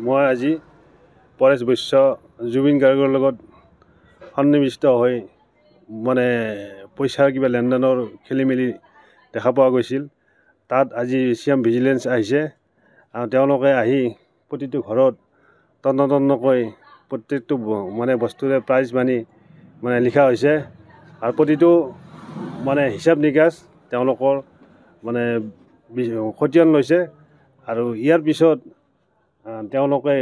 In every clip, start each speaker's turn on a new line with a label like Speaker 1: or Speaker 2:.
Speaker 1: মই আজি পৰেশ বৈশ্য জুবিন গাৰ্গৰ লগত সন্নিৱিষ্ট হৈ মানে পইচাৰ কিবা লেনদেনৰ খেলি মেলি দেখা পোৱা গৈছিল। তাত আজি চিএম ভিজিলেন্স আহিছে আৰু তেওঁলোকে আহি প্ৰতিটো ঘৰত তন্নকৈ প্ৰত্যেকটো মানে বস্তুৰে প্ৰাইজ মানি মানে লিখা হৈছে আৰু প্ৰতিটো মানে হিচাপ নিকাচ তেওঁলোকৰ মানে খতিয়ান লৈছে আৰু ইয়াৰ পিছত তেওঁলোকে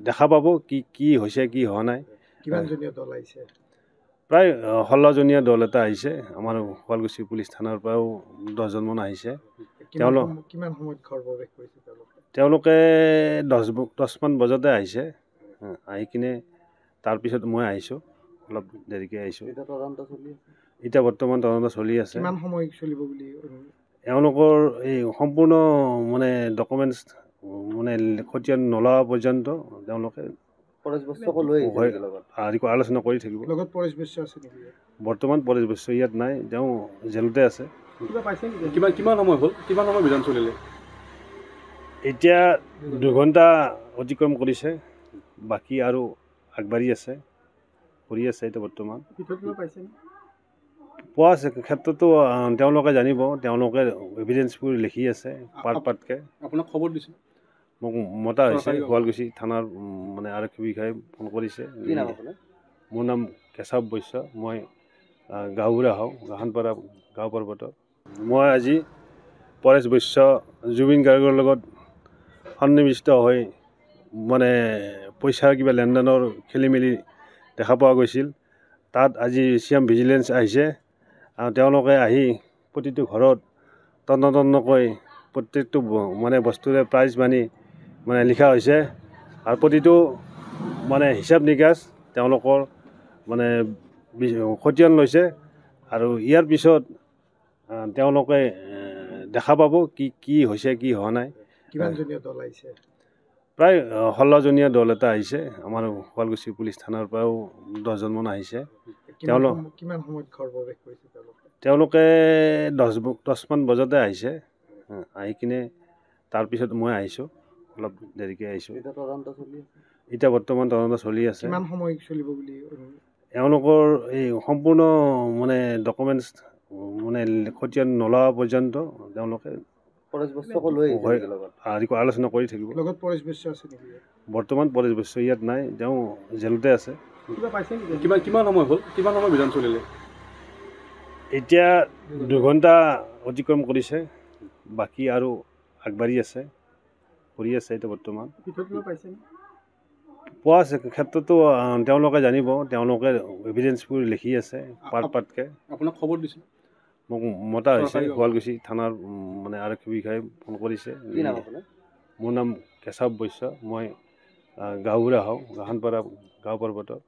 Speaker 1: দেখা পাব কি হৈছে কি হোৱা নাই।
Speaker 2: কিমানজনীয়া দল আহিছে?
Speaker 1: প্ৰায় 16জনীয়া দল এটা আহিছে। আমাৰ শুৱালকুছি পুলিচ থানাৰ পৰাও 10জনমান আহিছে।
Speaker 2: কিমান সময়ত ঘৰ প্ৰৱেশ কৰিছে
Speaker 1: তেওঁলোকে 10মান বজাতে আহিছে। আহি কিনে তাৰপিছত মই আহিছোঁ, অলপ দেৰিকৈ আহিছোঁ। এতিয়া বৰ্তমান তদন্ত চলি আছে।
Speaker 2: কিমান সময় চলিব বুলি
Speaker 1: এওঁলোকৰ এই সম্পূৰ্ণ মানে ডকুমেণ্টছ মানে খতিয়ান নোলোৱা পৰ্যন্ত তেওঁলোকে আলোচনা কৰি থাকিব।
Speaker 2: লগত পৰেশ বৈশ্য আছে নেকি?
Speaker 1: বৰ্তমান পৰেশ বৈশ্য ইয়াত নাই, তেওঁ জেলতে আছে।
Speaker 2: কিবা পাইছে নেকি?
Speaker 3: কিমান সময় হ'ল? কিমান সময় অভিযান চলিলে?
Speaker 1: এতিয়া 2 ঘণ্টা অতিক্ৰম কৰিছে, বাকী আৰু আগবাঢ়ি আছে, কৰি আছে এতিয়া বৰ্তমান। পোৱা আছে ক্ষেত্ৰতো তেওঁলোকে জানিব, তেওঁলোকে এভিডেঞ্চবোৰ লিখি আছে পাৰ্টকৈ।
Speaker 3: আপোনাক খবৰ দিছে?
Speaker 1: মোক মতা হৈছে, শুৱালকুছি থানাৰ মানে আৰক্ষী বিষয়াই ফোন কৰিছে। মোৰ নাম কেশৱ বৈশ্য, মই গাঁওবুঢ়া হওঁ, গাহানপাৰা গাঁও পৰ্বতৰ। মই আজি পৰেশ বৈশ্য জুবিন গাৰ্গৰ লগত সন্নিৱিষ্ট হৈ মানে পইচাৰ কিবা লেনদেনৰ খেলি মেলি দেখা পোৱা গৈছিল। তাত আজি চিএম ভিজিলেন্স আহিছে আৰু তেওঁলোকে আহি প্ৰতিটো ঘৰত তন্নকৈ প্ৰত্যেকটো মানে বস্তুৰে প্ৰাইজ মানি মানে লিখা হৈছে আৰু প্ৰতিটো মানে হিচাপ নিকাচ তেওঁলোকৰ মানে খতিয়ান লৈছে আৰু ইয়াৰ পিছত তেওঁলোকে দেখা পাব কি হৈছে কি হোৱা নাই।
Speaker 2: কিমানজনীয়া দল আহিছে?
Speaker 1: প্ৰায় 16জনীয়া দল এটা আহিছে। আমাৰ শুৱালকুছি পুলিচ থানাৰ পৰাও 10জনমান আহিছে।
Speaker 2: কিমান সময়ত ঘৰ প্ৰৱেশ কৰিছে
Speaker 1: তেওঁলোকে 10মান বজাতে আহিছে। আহি কিনে তাৰপিছত মই আহিছোঁ, অলপ দেৰিকৈ আহিছোঁ। এতিয়া বৰ্তমান তদন্ত চলি আছে।
Speaker 2: কিমান সময় চলিব বুলি
Speaker 1: এওঁলোকৰ এই সম্পূৰ্ণ মানে ডকুমেণ্টছ মানে খতিয়ান নোলোৱা পৰ্যন্ত তেওঁলোকে আলোচনা কৰি থাকিব।
Speaker 2: লগত পৰেশ বৈশ্য আছে নেকি?
Speaker 1: বৰ্তমান পৰেশ বৈশ্য ইয়াত নাই, তেওঁ জেলতে আছে।
Speaker 2: কিবা পাইছে নেকি?
Speaker 3: কিমান সময় হ'ল? কিমান সময় অভিযান চলিলে?
Speaker 1: এতিয়া 2 ঘণ্টা অতিক্ৰম কৰিছে, বাকী আৰু আগবাঢ়ি আছে, কৰি আছে এতিয়া বৰ্তমান। পোৱা আছে ক্ষেত্ৰতো তেওঁলোকে জানিব, তেওঁলোকে এভিডেঞ্চবোৰ লিখি আছে পাৰ্টকৈ।
Speaker 3: আপোনাক খবৰ দিছে?
Speaker 1: মোক মতা হৈছে, শুৱালকুছি থানাৰ মানে আৰক্ষী বিষয়াই ফোন কৰিছে। মোৰ নাম কেশৱ বৈশ্য, মই গাঁওবুঢ়া হওঁ, গাহানপাৰা গাঁও পৰ্বতৰ।